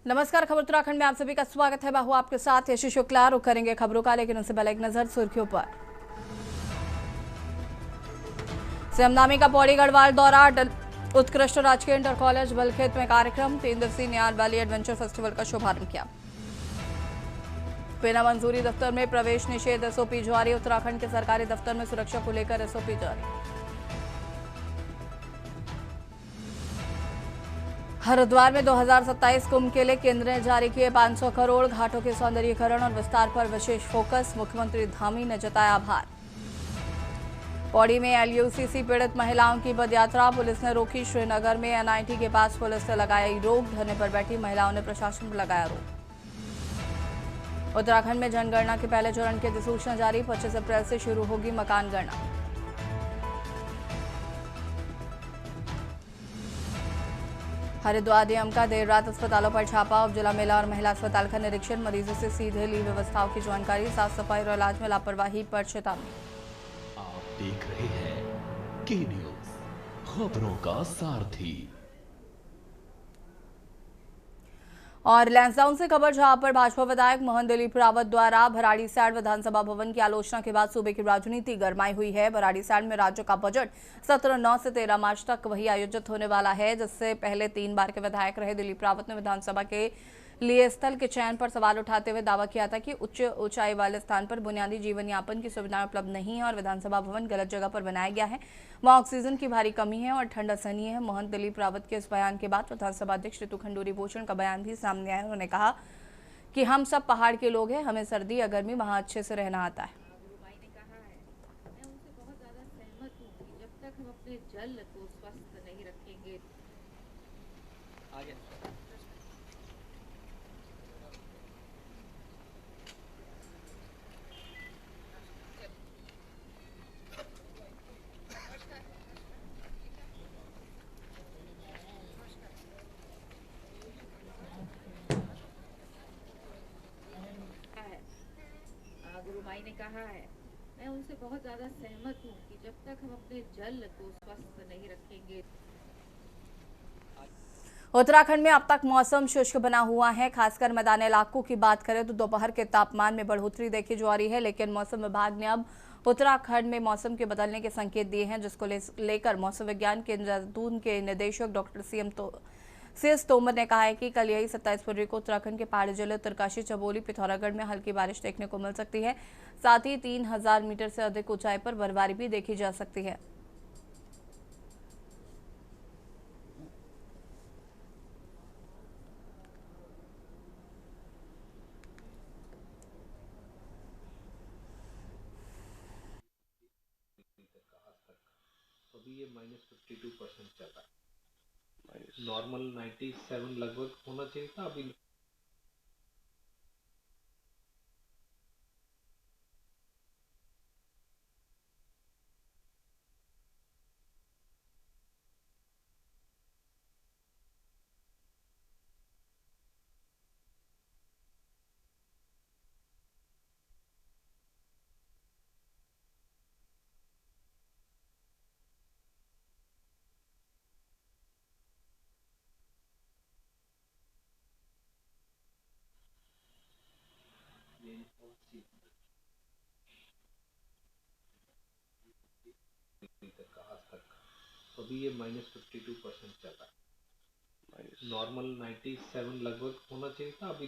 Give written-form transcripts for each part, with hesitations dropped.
नमस्कार, खबर उत्तराखंड में आप सभी का स्वागत है। बाहु आपके साथ यशी शुक्ला। रुक करेंगे खबरों का, लेकिन उससे पहले एक नजर सुर्खियों पर। सीएम नामी का पौड़ी गढ़वाल दौरा, उत्कृष्ट राजकीय इंटर कॉलेज बलखेत में कार्यक्रम, 3 दिवसीय न्याल वैली एडवेंचर फेस्टिवल का शुभारंभ किया। बिना मंजूरी दफ्तर में प्रवेश निषेध, एसओपी जारी, उत्तराखंड के सरकारी दफ्तर में सुरक्षा को लेकर एसओपी जारी। हरिद्वार में 2027 कुंभ के लिए केंद्र ने जारी किए 500 करोड़, घाटों के सौंदर्यीकरण और विस्तार पर विशेष फोकस, मुख्यमंत्री धामी ने जताया आभार। पौड़ी में एलयूसीसी पीड़ित महिलाओं की पदयात्रा, पुलिस ने रोकी, श्रीनगर में एनआईटी के पास पुलिस ने लगाई रोक, धरने पर बैठी महिलाओं ने प्रशासन पर लगाया रोक। उत्तराखंड में जनगणना के पहले चरण की अधिसूचना जारी, 25 अप्रैल से शुरू होगी मकान गणना। हरिद्वार डीएम का देर रात अस्पतालों पर छापा, उप जिला महिला और महिला अस्पताल का निरीक्षण, मरीजों से सीधे ली व्यवस्थाओं की जानकारी, साफ सफाई और इलाज में लापरवाही पर चेतावनी। आप देख रहे हैं के न्यूज, खबरों का सारथी। और लैंसडाउन से खबर, जहां पर भाजपा विधायक मोहन दिलीप रावत द्वारा भराड़ीसैंण विधानसभा भवन की आलोचना के बाद सूबे की राजनीति गरमाई हुई है। भराड़ीसैंण में राज्य का बजट सत्र 9 से 13 मार्च तक वही आयोजित होने वाला है, जिससे पहले 3 बार के विधायक रहे दिलीप रावत ने विधानसभा के लिए स्थल के चयन पर सवाल उठाते हुए दावा किया था कि उच्च ऊंचाई वाले स्थान पर बुनियादी जीवन यापन की सुविधाएं उपलब्ध नहीं है और विधानसभा भवन गलत जगह पर बनाया गया है, वहां ऑक्सीजन की भारी कमी है और ठंड असहनीय है। मोहन दिलीप रावत के इस बयान के बाद विधानसभा अध्यक्ष ऋतु खंडूरी भूषण का बयान भी सामने आया। उन्होंने कहा कि हम सब पहाड़ के लोग हैं, हमें सर्दी या गर्मी वहां अच्छे से रहना आता है। जल को स्वस्थ नहीं रखेंगे। गुरुमाई ने कहा है, मैं उनसे बहुत ज्यादा सहमत हूँ कि जब तक हम अपने जल को स्वस्थ नहीं रखेंगे। उत्तराखंड में अब तक मौसम शुष्क बना हुआ है। खासकर मैदानी इलाकों की बात करें तो दोपहर के तापमान में बढ़ोतरी देखी जा रही है, लेकिन मौसम विभाग ने अब उत्तराखंड में मौसम के बदलने के संकेत दिए हैं, जिसको लेकर मौसम विज्ञान केंद्र देहरादून के निदेशक डॉक्टर सीएस तोमर ने कहा है कि कल यही 27 फरवरी को उत्तराखंड के पहाड़ी जिले उत्तरकाशी, चमोली, पिथौरागढ़ में हल्की बारिश देखने को मिल सकती है। साथ ही 3000 मीटर से अधिक ऊंचाई पर बर्फबारी भी देखी जा सकती है। अभी ये -52% चल रहा है। नॉर्मल 97 लगभग होना चाहिए था अभी। अभी ये -52% चल रहा है। नॉर्मल 97 लगभग होना चाहिए था अभी।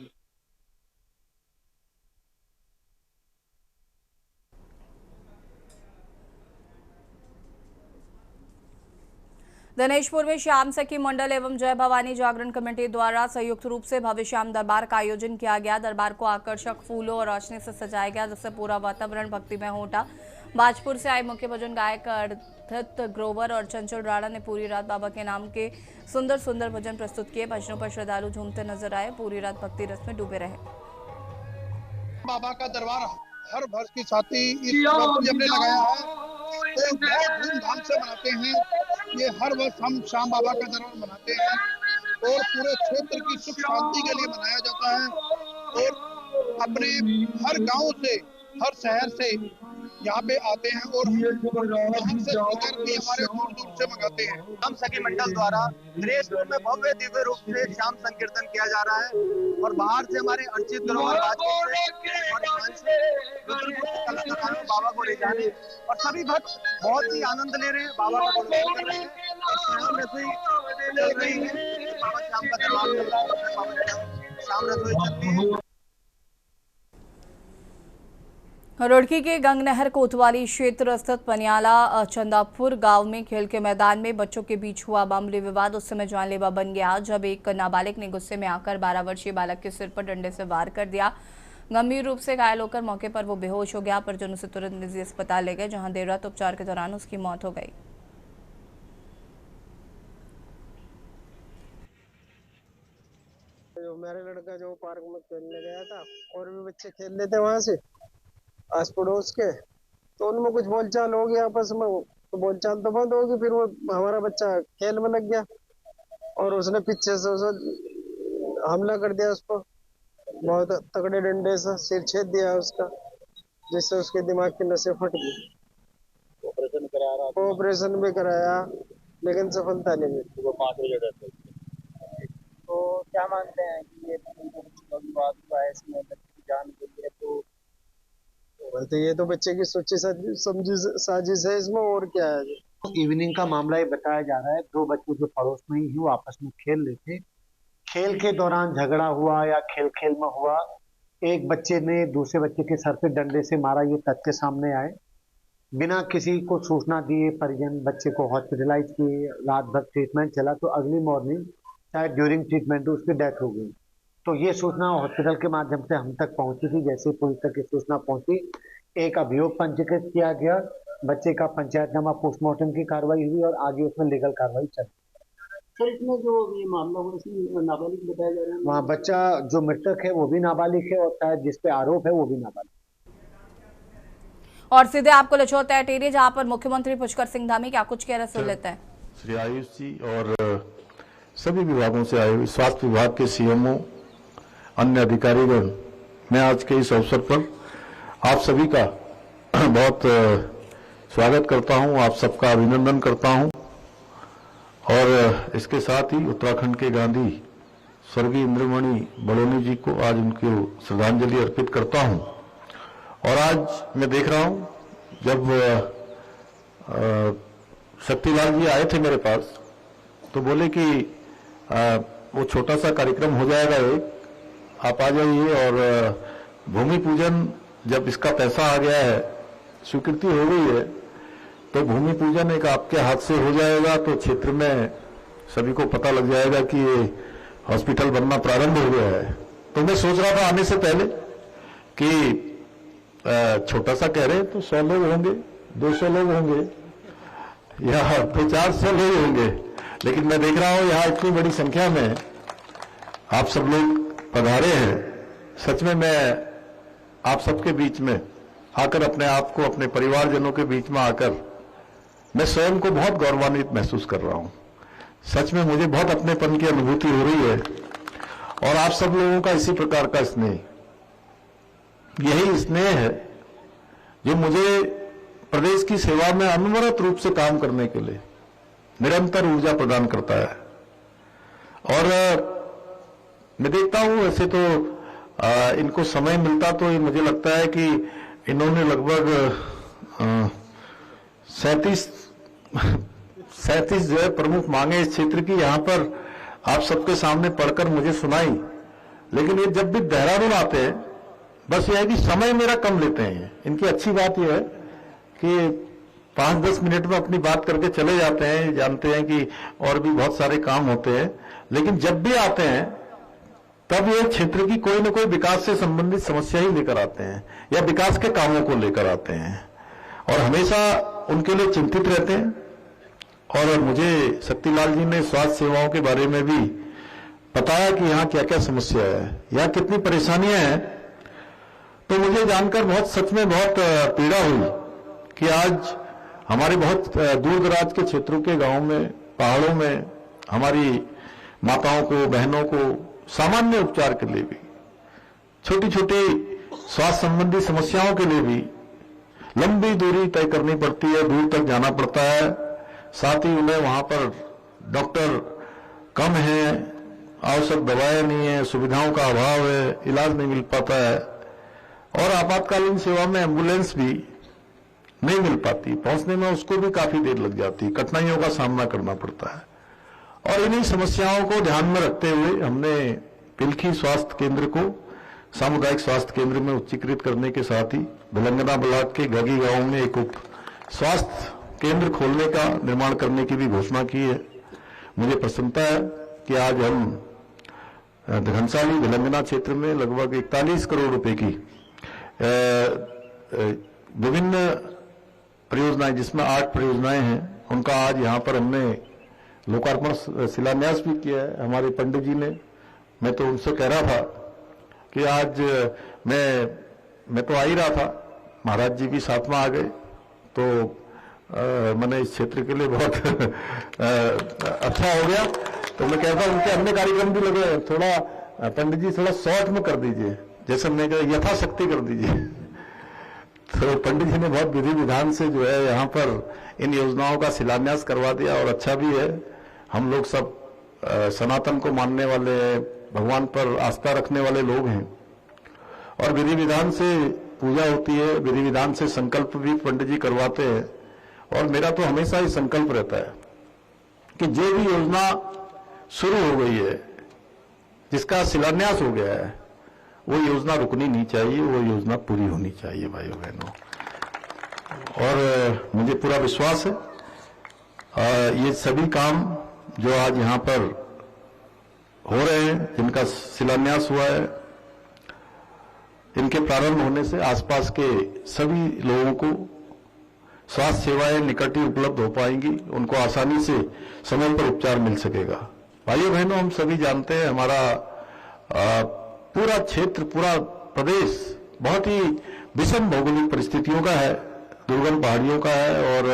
दिनेशपुर में श्याम सखी मंडल एवं जय भवानी जागरण कमेटी द्वारा संयुक्त रूप से भव्य श्याम दरबार का आयोजन किया गया। दरबार को आकर्षक फूलों और रोशनी से सजाया गया, जिससे पूरा वातावरण भक्तिमय हो उठा। बाजपुर से आए मुख्य भजन गायक अर्थित ग्रोवर और चंचल राणा ने पूरी रात बाबा के नाम के सुंदर सुंदर भजन प्रस्तुत किए। भजनों पर श्रद्धालु झूमते नजर आए, पूरी रात भक्ति रस में डूबे रहे। बाबा का दरबार हर वर्ष की छाती इस वर्ष हमने लगाया है, तो बहुत धूमधाम से मनाते हैं। ये हर वर्ष हम श्याम बाबा का दरबार मनाते हैं और पूरे क्षेत्र की सुख शांति के लिए मनाया जाता है। और अपने हर गांव से, हर शहर से यहाँ पे आते हैं और यहाँ से होकर भी हमारे दूर दूर से मंगाते हैं। हम सखी मंडल द्वारा दरेजपुर में भव्य दिव्य रूप से श्याम संकीर्तन किया जा रहा है और बाहर से हमारे अर्चित ग्रोवर कलाकारों बाबा को ले जाने और सभी भक्त बहुत ही आनंद ले रहे हैं, बाबा का गुणगान कर रहे हैं और श्याम रसोई चल रही है। बाबा श्याम का दरबार चल रहा है, बाबा श्याम रसोई चलती है। रुड़की के गंगनहर कोतवाली क्षेत्र स्थित पनियाला चंदापुर गांव में खेल के मैदान में बच्चों के बीच हुआ मामूली विवाद उस समय जानलेवा बन गया जब एक नाबालिग ने गुस्से में आकर 12 वर्षीय बालक के सिर पर डंडे से वार कर दिया। गंभीर रूप से घायल होकर मौके पर वो बेहोश हो गया। परिजन उसे तुरंत निजी अस्पताल ले गए जहां देर रात उपचार के दौरान उसकी मौत हो गई। मेरा लड़का जो पार्क में खेलने गया था और भी बच्चे खेल रहे थे वहां से आस पड़ोस के, तो उनमें कुछ बोलचाल हो गया आपस में, तो बोलचाल तो बंद होगी। फिर वो हमारा बच्चा खेल में लग गया और उसने पीछे से उसे हमला कर दिया, उसको बहुत तगड़े डंडे से सिर छेद दिया उसका, जिससे उसके दिमाग की नसें फट गई। ऑपरेशन भी कराया लेकिन सफलता नहीं मिली। वो 5 बजे तो क्या मानते हैं कि ये विवाद हुआ है इसमें बच्चे की जान के लिए, तो ये तो बच्चे की सोची समझी साजिश है इसमें, और क्या है। इवनिंग का मामला ये बताया जा रहा है, 2 बच्चे जो पड़ोस में ही वो आपस में खेल रहे थे, खेल के दौरान झगड़ा हुआ या खेल खेल में हुआ, एक बच्चे ने दूसरे बच्चे के सर पे डंडे से मारा। ये तथ्य सामने आए, बिना किसी को सूचना दिए परिजन बच्चे को हॉस्पिटलाइज किए, रात भर ट्रीटमेंट चला, तो अगली मॉर्निंग शायद ड्यूरिंग ट्रीटमेंट उसकी डेथ हो गई। तो ये सूचना हॉस्पिटल के माध्यम से हम तक पहुंची थी। जैसे पुलिस तक की सूचना पहुंची, एक अभियोग पंजीकृत किया गया, बच्चे का पंचायतनामा पोस्टमार्टम की कार्रवाई हुई और आगे उसमें लीगल कार्रवाई चली। सर इसमें जो ये मामला हुआ इसमें नाबालिग बताया जा रहा है, वहाँ बच्चा जो मृतक है वो भी नाबालिग है और शायद जिसपे आरोप है वो भी नाबालिग। और सीधे आपको लचौता है टेरी जहाँ पर मुख्यमंत्री पुष्कर सिंह धामी क्या कुछ कह रहे सुन लेते हैं। श्री आयुष जी और सभी विभागों से आए हुए स्वास्थ्य विभाग के सीएमओ, अन्य अधिकारीगण, मैं आज के इस अवसर पर आप सभी का बहुत स्वागत करता हूं, आप सबका अभिनंदन करता हूं और इसके साथ ही उत्तराखंड के गांधी स्वर्गीय इंद्रमणि बड़ोनी जी को आज उनको श्रद्धांजलि अर्पित करता हूं। और आज मैं देख रहा हूं जब शक्तिलाल जी आए थे मेरे पास तो बोले कि वो छोटा सा कार्यक्रम हो जाएगा, एक आप आ जाइए और भूमि पूजन जब इसका पैसा आ गया है, स्वीकृति हो गई है, तो भूमि पूजन एक आपके हाथ से हो जाएगा तो क्षेत्र में सभी को पता लग जाएगा कि ये हॉस्पिटल बनना प्रारंभ हो गया है। तो मैं सोच रहा था आने से पहले कि छोटा सा कह रहे तो 100 लोग होंगे, 200 लोग होंगे या 400 लोग होंगे, लेकिन मैं देख रहा हूं यहाँ इतनी बड़ी संख्या में आप सब लोग पधारे हैं। सच में मैं आप सबके बीच में आकर अपने आप को, अपने परिवारजनों के बीच में आकर मैं स्वयं को बहुत गौरवान्वित महसूस कर रहा हूं। सच में मुझे बहुत अपनेपन की अनुभूति हो रही है और आप सब लोगों का इसी प्रकार का स्नेह, यही स्नेह है जो मुझे प्रदेश की सेवा में अनवरत रूप से काम करने के लिए निरंतर ऊर्जा प्रदान करता है। और मैं देखता हूं वैसे तो इनको समय मिलता तो मुझे लगता है कि इन्होंने लगभग 37 जो है प्रमुख मांगे इस क्षेत्र की यहाँ पर आप सबके सामने पढ़कर मुझे सुनाई। लेकिन ये जब भी देहरादून आते हैं बस यह है कि समय मेरा कम लेते हैं। इनकी अच्छी बात यह है कि 5-10 मिनट में अपनी बात करके चले जाते हैं, जानते हैं कि और भी बहुत सारे काम होते हैं, लेकिन जब भी आते हैं तब ये क्षेत्र की कोई न कोई विकास से संबंधित समस्या ही लेकर आते हैं या विकास के कामों को लेकर आते हैं और हमेशा उनके लिए चिंतित रहते हैं। और मुझे शक्तिलाल जी ने स्वास्थ्य सेवाओं के बारे में भी बताया कि यहाँ क्या क्या समस्या है, यहाँ कितनी परेशानियां हैं, तो मुझे जानकर बहुत सच में बहुत पीड़ा हुई कि आज हमारे बहुत दूर दराज के क्षेत्रों के गांवों में, पहाड़ों में हमारी माताओं को, बहनों को सामान्य उपचार के लिए भी, छोटी छोटी स्वास्थ्य संबंधी समस्याओं के लिए भी लंबी दूरी तय करनी पड़ती है, दूर तक जाना पड़ता है। साथ ही उन्हें वहां पर डॉक्टर कम है, आवश्यक दवाएं नहीं है, सुविधाओं का अभाव है, इलाज नहीं मिल पाता है और आपातकालीन सेवा में एम्बुलेंस भी नहीं मिल पाती, पहुंचने में उसको भी काफी देर लग जाती, कठिनाइयों का सामना करना पड़ता है। और इन्हीं समस्याओं को ध्यान में रखते हुए हमने पिलखी स्वास्थ्य केंद्र को सामुदायिक स्वास्थ्य केंद्र में उच्चीकृत करने के साथ ही भिलंगना ब्लॉक के गगी गांव में एक उप स्वास्थ्य केंद्र खोलने का निर्माण करने की भी घोषणा की है। मुझे प्रसन्नता है कि आज हम घनसाली भिलंगना क्षेत्र में लगभग 41 करोड़ रुपए की विभिन्न परियोजनाएं, जिसमें 8 परियोजनाएं हैं, उनका आज यहाँ पर हमने लोकार्पण शिलान्यास भी किया है। हमारे पंडित जी ने, मैं तो उनसे कह रहा था कि आज मैं तो आ ही रहा था, महाराज जी भी साथ में आ गए, तो मैंने इस क्षेत्र के लिए बहुत अच्छा हो गया। तो मैं कहता हूं उनके अन्य कार्यक्रम भी लगे, थोड़ा पंडित जी थोड़ा शॉर्ट में कर दीजिए, जैसे हमने कहा यथाशक्ति कर दीजिए। तो पंडित जी ने बहुत विधि विधान से जो है यहाँ पर इन योजनाओं का शिलान्यास करवा दिया और अच्छा भी है। हम लोग सब सनातन को मानने वाले, भगवान पर आस्था रखने वाले लोग हैं और विधि विधान से पूजा होती है, विधि विधान से संकल्प भी पंडित जी करवाते हैं। और मेरा तो हमेशा ही संकल्प रहता है कि जो भी योजना शुरू हो गई है, जिसका शिलान्यास हो गया है, वो योजना रुकनी नहीं चाहिए, वो योजना पूरी होनी चाहिए भाइयों बहनों। और मुझे पूरा विश्वास है ये सभी काम जो आज यहाँ पर हो रहे हैं, जिनका शिलान्यास हुआ है, इनके प्रारंभ होने से आसपास के सभी लोगों को स्वास्थ्य सेवाएं निकट ही उपलब्ध हो पाएंगी, उनको आसानी से समय पर उपचार मिल सकेगा। भाइयों बहनों, हम सभी जानते हैं हमारा पूरा क्षेत्र, पूरा प्रदेश बहुत ही विषम भौगोलिक परिस्थितियों का है, दुर्गम पहाड़ियों का है और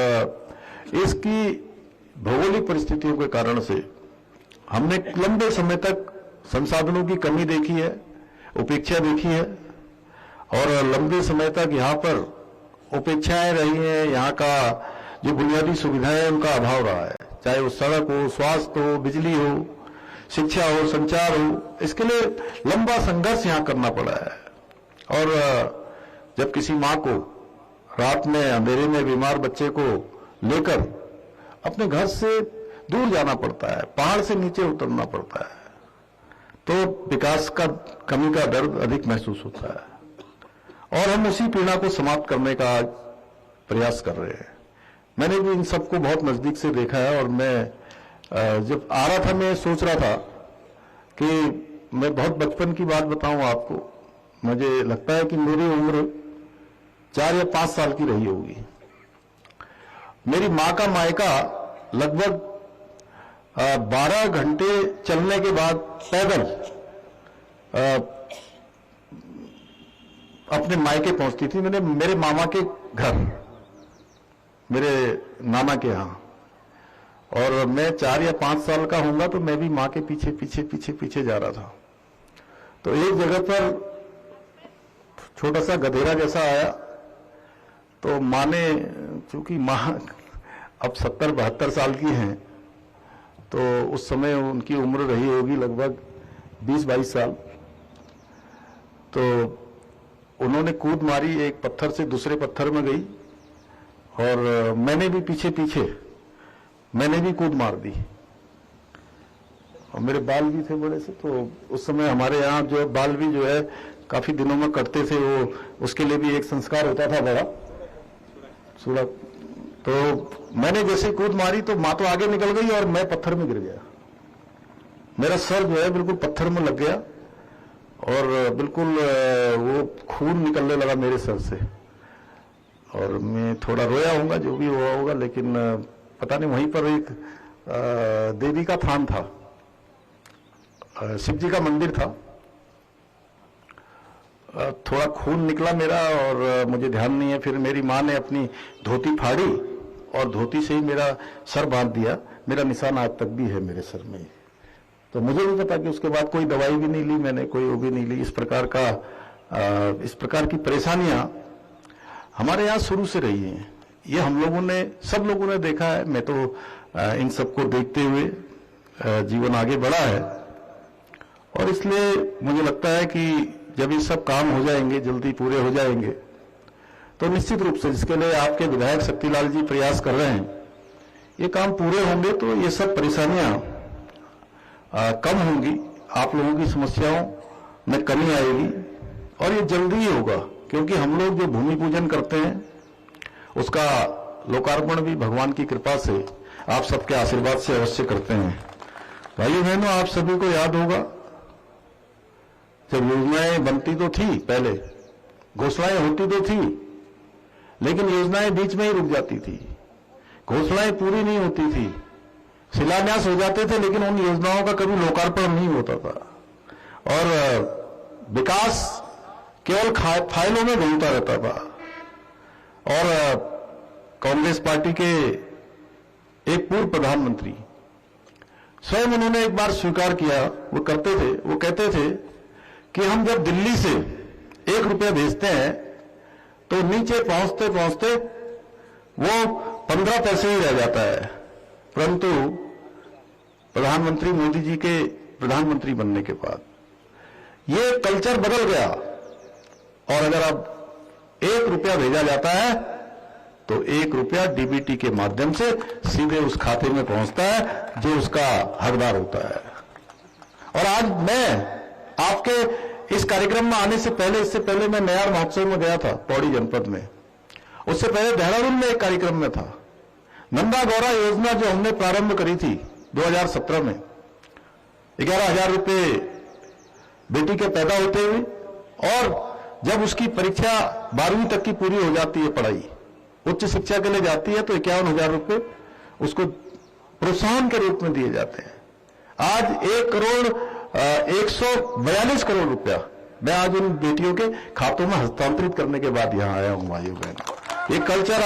इसकी भौगोलिक परिस्थितियों के कारण से हमने लंबे समय तक संसाधनों की कमी देखी है, उपेक्षा देखी है और लंबे समय तक यहाँ पर उपेक्षाएं रही हैं। यहाँ का जो बुनियादी सुविधाएं हैं उनका अभाव रहा है, चाहे वो सड़क हो, स्वास्थ्य हो, बिजली हो, शिक्षा हो, संचार हो, इसके लिए लंबा संघर्ष यहाँ करना पड़ा है। और जब किसी माँ को रात में अंधेरे में बीमार बच्चे को लेकर अपने घर से दूर जाना पड़ता है, पहाड़ से नीचे उतरना पड़ता है, तो विकास का कमी का दर्द अधिक महसूस होता है और हम उसी पीड़ा को समाप्त करने का आज प्रयास कर रहे हैं। मैंने भी इन सबको बहुत नजदीक से देखा है और मैं जब आ रहा था मैं सोच रहा था कि मैं बहुत बचपन की बात बताऊं आपको, मुझे लगता है कि मेरी उम्र 4 या 5 साल की रही होगी। मेरी माँ का मायका लगभग 12 घंटे चलने के बाद पैदल अपने मायके पहुंचती थी, मेरे मामा के घर, मेरे नाना के यहाँ। और मैं 4 या 5 साल का होऊंगा तो मैं भी माँ के पीछे पीछे पीछे पीछे जा रहा था। तो एक जगह पर छोटा सा गधेरा जैसा आया, तो माँ ने, चूंकि माँ अब 70-72 साल की हैं, तो उस समय उनकी उम्र रही होगी लगभग 20-22 साल, तो उन्होंने कूद मारी, एक पत्थर से दूसरे पत्थर में गई और मैंने भी पीछे पीछे मैंने भी कूद मार दी और मेरे बाल भी थे बड़े से। तो उस समय हमारे यहाँ जो है बाल भी जो है काफी दिनों में कटते थे, वो उसके लिए भी एक संस्कार होता था बड़ा सूड़ा। तो मैंने जैसे कूद मारी तो माँ तो आगे निकल गई और मैं पत्थर में गिर गया। मेरा सर जो है बिल्कुल पत्थर में लग गया और बिल्कुल वो खून निकलने लगा मेरे सर से और मैं थोड़ा रोया होऊंगा, जो भी हुआ होगा, लेकिन पता नहीं वहीं पर एक देवी का थान था, शिव जी का मंदिर था। थोड़ा खून निकला मेरा और मुझे ध्यान नहीं है। फिर मेरी माँ ने अपनी धोती फाड़ी और धोती से ही मेरा सर बांध दिया। मेरा निशान आज तक भी है मेरे सर में। तो मुझे नहीं पता कि उसके बाद कोई दवाई भी नहीं ली मैंने, कोई वो भी नहीं ली। इस प्रकार की परेशानियां हमारे यहाँ शुरू से रही है। ये हम लोगों ने, सब लोगों ने देखा है। मैं तो इन सबको देखते हुए जीवन आगे बढ़ा है, और इसलिए मुझे लगता है कि जब ये सब काम हो जाएंगे, जल्दी पूरे हो जाएंगे, तो निश्चित रूप से जिसके लिए आपके विधायक शक्तिलाल जी प्रयास कर रहे हैं, ये काम पूरे होंगे तो ये सब परेशानियां कम होंगी, आप लोगों की समस्याओं में कमी आएगी, और ये जल्दी ही होगा। क्योंकि हम लोग जो भूमि पूजन करते हैं उसका लोकार्पण भी भगवान की कृपा से, आप सबके आशीर्वाद से अवश्य करते हैं। भाइयों बहनों, आप सभी को याद होगा जब योजनाएं बनती तो थी, पहले घोषणाएं होती तो थी, लेकिन योजनाएं बीच में ही रुक जाती थी, घोषणाएं पूरी नहीं होती थी, शिलान्यास हो जाते थे, लेकिन उन योजनाओं का कभी लोकार्पण नहीं होता था, और विकास केवल फाइलों में घूमता रहता था। और कांग्रेस पार्टी के एक पूर्व प्रधानमंत्री स्वयं उन्होंने एक बार स्वीकार किया, वो कहते थे कि हम जब दिल्ली से 1 रुपया भेजते हैं तो नीचे पहुंचते पहुंचते वो 15 पैसे ही रह जाता है, परंतु प्रधानमंत्री मोदी जी के प्रधानमंत्री बनने के बाद ये कल्चर बदल गया, और अगर अब 1 रुपया भेजा जाता है तो 1 रुपया डीबीटी के माध्यम से सीधे उस खाते में पहुंचता है जो उसका हकदार होता है। और आज मैं आपके इस कार्यक्रम में आने से पहले, इससे पहले मैं नयार महोत्सव में गया था पौड़ी जनपद में, उससे पहले देहरादून में एक कार्यक्रम में था। नंदा गौरा योजना जो हमने प्रारंभ करी थी 2017 में, 11,000 रुपये बेटी के पैदा होते हुए, और जब उसकी परीक्षा 12वीं तक की पूरी हो जाती है, पढ़ाई उच्च शिक्षा के लिए जाती है, तो 51,000 रुपये उसको प्रोत्साहन के रूप में दिए जाते हैं। आज 1,142 करोड़ रुपया मैं आज उन बेटियों के खातों में हस्तांतरित करने के बाद यहां आया हूं। भाइयों बहनों, ये कल्चर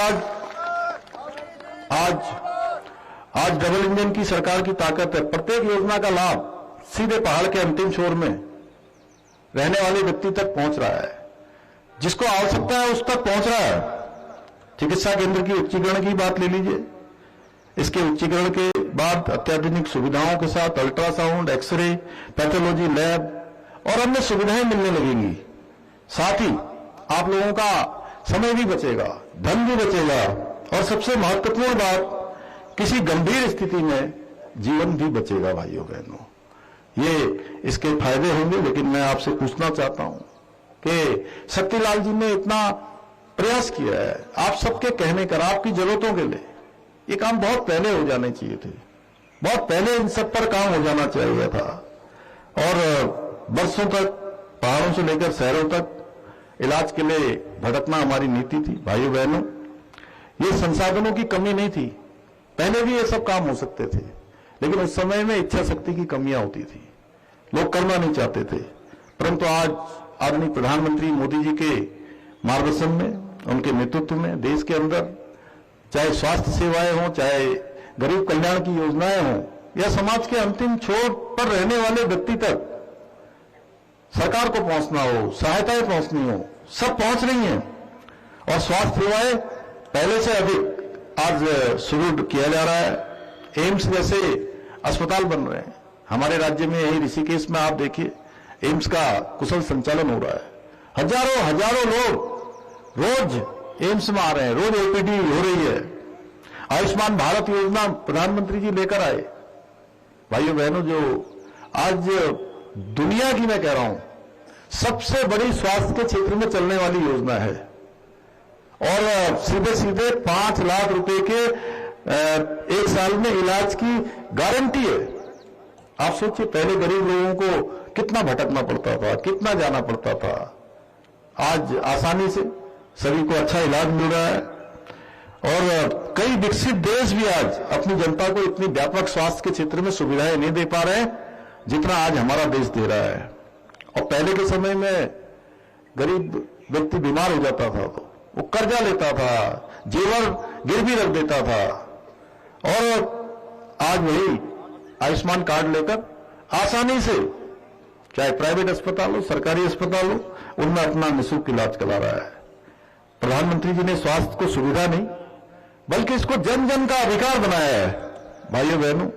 आज डबल इंजन की सरकार की ताकत है। प्रत्येक योजना का लाभ सीधे पहाड़ के अंतिम छोर में रहने वाले व्यक्ति तक पहुंच रहा है, जिसको आवश्यकता है उस तक पहुंच रहा है। चिकित्सा केंद्र की उच्चीकरण की बात ले लीजिए, इसके उच्चीकरण के बाद अत्याधुनिक सुविधाओं के साथ अल्ट्रासाउंड, एक्सरे, पैथोलॉजी लैब और अन्य सुविधाएं मिलने लगेंगी। साथ ही आप लोगों का समय भी बचेगा, धन भी बचेगा, और सबसे महत्वपूर्ण बात, किसी गंभीर स्थिति में जीवन भी बचेगा। भाइयों बहनों, ये इसके फायदे होंगे। लेकिन मैं आपसे पूछना चाहता हूं कि शक्तिलाल जी ने इतना प्रयास किया है आप सबके कहने कर, आपकी जरूरतों के लिए। ये काम बहुत पहले हो जाने चाहिए थे, बहुत पहले इन सब पर काम हो जाना चाहिए था, और बरसों तक पहाड़ों से लेकर शहरों तक इलाज के लिए भटकना हमारी नीति थी। भाइयों बहनों, ये संसाधनों की कमी नहीं थी, पहले भी ये सब काम हो सकते थे, लेकिन उस समय में इच्छा शक्ति की कमियां होती थी, लोग करना नहीं चाहते थे। परंतु आज आदरणीय प्रधानमंत्री मोदी जी के मार्गदर्शन में, उनके नेतृत्व में देश के अंदर चाहे स्वास्थ्य सेवाएं हों, चाहे गरीब कल्याण की योजनाएं हों, या समाज के अंतिम छोर पर रहने वाले व्यक्ति तक सरकार को पहुंचना हो, सहायताएं पहुंचनी हो, सब पहुंच रही हैं। और स्वास्थ्य सेवाएं पहले से अधिक आज सुदृढ़ किया जा रहा है। एम्स जैसे अस्पताल बन रहे हैं हमारे राज्य में, यही ऋषिकेश में आप देखिए एम्स का कुशल संचालन हो रहा है। हजारों लोग रोज एम्स में आ रहे हैं, रोज ओपीडी हो रही है। आयुष्मान भारत योजना प्रधानमंत्री जी लेकर आए। भाइयों बहनों, जो आज दुनिया की, मैं कह रहा हूं, सबसे बड़ी स्वास्थ्य के क्षेत्र में चलने वाली योजना है, और सीधे सीधे 5 लाख रुपए के 1 साल में इलाज की गारंटी है। आप सोचिए, पहले गरीब लोगों को कितना भटकना पड़ता था, कितना जाना पड़ता था। आज आसानी से सभी को अच्छा इलाज मिल रहा है, और कई विकसित देश भी आज अपनी जनता को इतनी व्यापक स्वास्थ्य के क्षेत्र में सुविधाएं नहीं दे पा रहे हैं जितना आज हमारा देश दे रहा है। और पहले के समय में गरीब व्यक्ति बीमार हो जाता था तो वो कर्जा लेता था, जेवर गिरवी रख देता था, और आज वही आयुष्मान कार्ड लेकर आसानी से, चाहे प्राइवेट अस्पताल हो, सरकारी अस्पताल हो, उनमें अपना निःशुल्क इलाज करा रहा है। प्रधानमंत्री जी ने स्वास्थ्य को सुविधा नहीं बल्कि इसको जन जन का अधिकार बनाया है। भाइयों बहनों,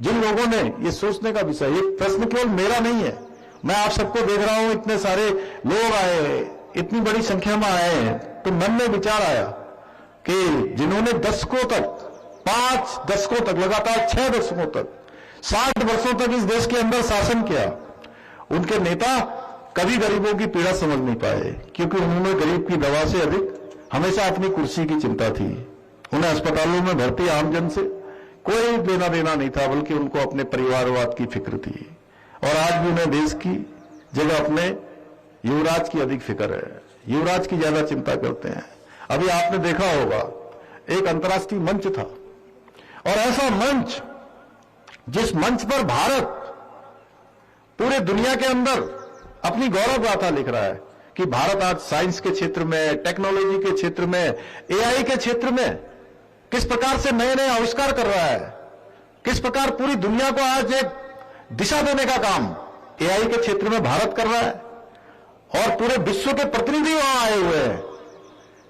जिन लोगों ने ये सोचने का विषय, ये प्रश्न केवल मेरा नहीं है, मैं आप सबको देख रहा हूं, इतने सारे लोग आए, इतनी बड़ी संख्या में आए हैं, तो मन में विचार आया कि जिन्होंने दशकों तक, 5 दशकों तक, लगातार 6 दशकों तक, 60 वर्षों तक इस देश के अंदर शासन किया, उनके नेता कभी गरीबों की पीड़ा समझ नहीं पाए, क्योंकि उन्होंने गरीब की दवा से अधिक हमेशा अपनी कुर्सी की चिंता थी। उन्हें अस्पतालों में भर्ती आमजन से कोई लेना देना नहीं था, बल्कि उनको अपने परिवारवाद की फिक्र थी। और आज भी उन्हें देश की जगह अपने युवराज की अधिक फिक्र है, युवराज की ज्यादा चिंता करते हैं। अभी आपने देखा होगा, एक अंतर्राष्ट्रीय मंच था, और ऐसा मंच जिस मंच पर भारत पूरे दुनिया के अंदर अपनी गौरव गाथा लिख रहा है कि भारत आज साइंस के क्षेत्र में, टेक्नोलॉजी के क्षेत्र में, एआई के क्षेत्र में किस प्रकार से नए नए आविष्कार कर रहा है, किस प्रकार पूरी दुनिया को आज एक दिशा देने का काम एआई के क्षेत्र में भारत कर रहा है। और पूरे विश्व के प्रतिनिधि वहां आए हुए हैं,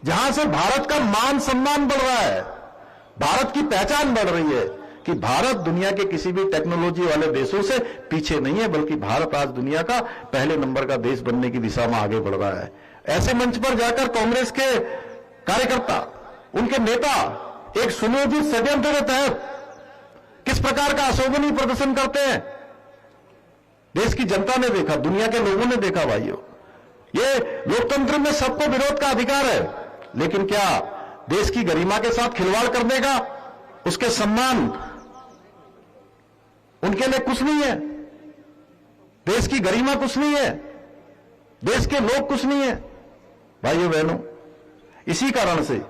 जहां से भारत का मान सम्मान बढ़ रहा है, भारत की पहचान बढ़ रही है कि भारत दुनिया के किसी भी टेक्नोलॉजी वाले देशों से पीछे नहीं है, बल्कि भारत आज दुनिया का पहले नंबर का देश बनने की दिशा में आगे बढ़ रहा है। ऐसे मंच पर जाकर कांग्रेस के कार्यकर्ता, उनके नेता एक सुनियोजित षड्यंत्र के तहत किस प्रकार का अशोभनीय प्रदर्शन करते हैं, देश की जनता ने देखा, दुनिया के लोगों ने देखा। भाइयों, ये लोकतंत्र में सबको विरोध का अधिकार है, लेकिन क्या देश की गरिमा के साथ खिलवाड़ करने का, उसके सम्मान, उनके लिए कुछ नहीं है, देश की गरिमा कुछ नहीं है, देश के लोग कुछ नहीं है। भाइयों बहनों, इसी कारण से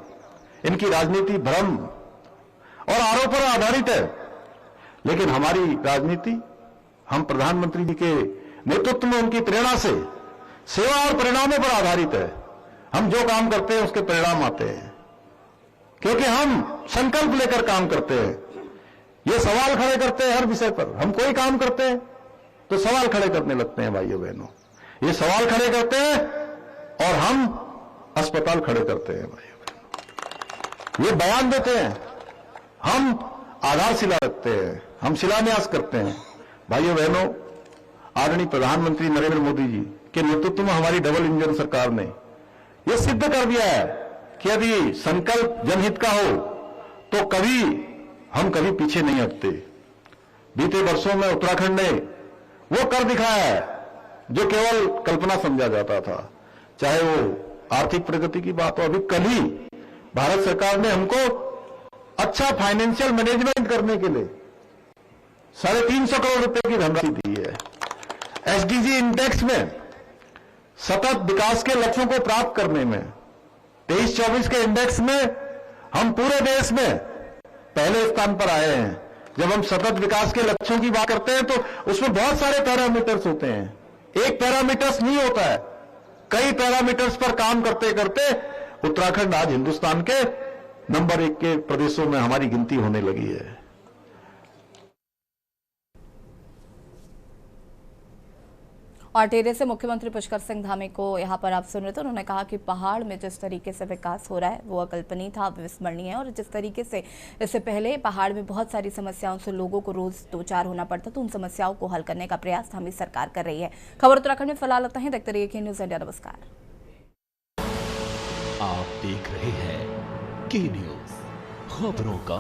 इनकी राजनीति भ्रम और आरोप पर आधारित है, लेकिन हमारी राजनीति, हम प्रधानमंत्री जी के नेतृत्व में उनकी प्रेरणा से सेवा और परिणामों पर आधारित है। हम जो काम करते हैं उसके परिणाम आते हैं, क्योंकि हम संकल्प लेकर काम करते हैं। ये सवाल खड़े करते हैं हर विषय पर, हम कोई काम करते हैं तो सवाल खड़े करने लगते हैं। भाइयों बहनों, ये सवाल खड़े करते हैं और हम अस्पताल खड़े करते हैं। भाइयों बहनों, ये बयान देते हैं, हम आधारशिला रखते हैं, हम शिलान्यास करते हैं। भाइयों बहनों, आदरणीय प्रधानमंत्री नरेंद्र मोदी जी के नेतृत्व में हमारी डबल इंजन सरकार ने यह सिद्ध कर दिया है कि यदि संकल्प जनहित का हो तो हम कभी पीछे नहीं हटते। बीते वर्षों में उत्तराखंड ने वो कर दिखाया है जो केवल कल्पना समझा जाता था, चाहे वो आर्थिक प्रगति की बात हो। अभी कल ही भारत सरकार ने हमको अच्छा फाइनेंशियल मैनेजमेंट करने के लिए 350 करोड़ रुपए की धनराशि दी है। एसडीजी इंडेक्स में सतत विकास के लक्ष्यों को प्राप्त करने में 23-24 के इंडेक्स में हम पूरे देश में पहले स्थान पर आए हैं। जब हम सतत विकास के लक्ष्यों की बात करते हैं तो उसमें बहुत सारे पैरामीटर्स होते हैं, एक पैरामीटर्स नहीं होता है, कई पैरामीटर्स पर काम करते करते उत्तराखंड आज हिंदुस्तान के नंबर 1 के प्रदेशों में हमारी गिनती होने लगी है। और टेरे से मुख्यमंत्री पुष्कर सिंह धामी को यहाँ पर आप सुन रहे थे, उन्होंने कहा कि पहाड़ में जिस तरीके से विकास हो रहा है वो अकल्पनीय था, अविस्मरणीय है। और जिस तरीके से इससे पहले पहाड़ में बहुत सारी समस्याओं से लोगों को रोज दो चार होना पड़ता, तो उन समस्याओं को हल करने का प्रयास धामी सरकार कर रही है। खबर उत्तराखंड में फिलहाल आता है, देखते रहिए के न्यूज इंडिया। नमस्कार, आप देख रहे हैं के न्यूज, खबरों का